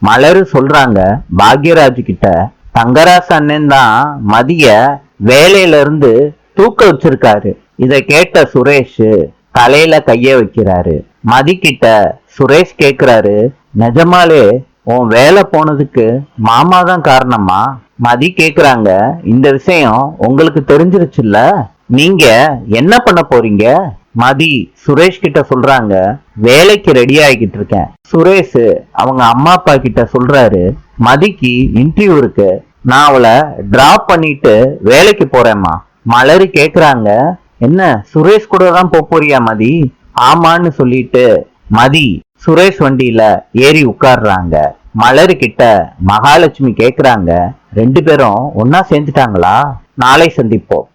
மலரு சொல்றாங்க பாக்யராஜ் கிட்ட, தங்கராசு அண்ணன் தான் மதிய வேலையில இருந்து தூக்க வச்சிருக்காரு. இத கேட்ட சுரேஷ் தலையில கைய வைக்கிறாரு. மதி கிட்ட சுரேஷ் கேக்குறாரு, நிஜமாலே உன் வேலை போனதுக்கு மாமா தான் காரணமா? மதி கேக்குறாங்க, இந்த விஷயம் உங்களுக்கு தெரிஞ்சிருச்சுல்ல, நீங்க என்ன பண்ண போறீங்க? மதி சுரேஷ் கிட்ட சொல்றாங்க, வேலைக்கு ரெடி ஆகிட்டு இருக்கேன். சுரேஷ் அவங்க அம்மா அப்பா கிட்ட சொல்றாரு, மதிக்கு இன்டர்வியூ இருக்கு, நான் அவளை டிராப் பண்ணிட்டு வேலைக்கு போறேம்மா. மலரு கேக்குறாங்க, என்ன சுரேஷ் கூட தான் போறியா மதி? ஆமான்னு சொல்லிட்டு மதி சுரேஷ் வண்டியில ஏறி உட்கார்றாங்க. மலரு கிட்ட மகாலட்சுமி கேக்குறாங்க, ரெண்டு பேரும் ஒன்னா சேர்ந்துட்டாங்களா? நாளை சந்திப்போம்.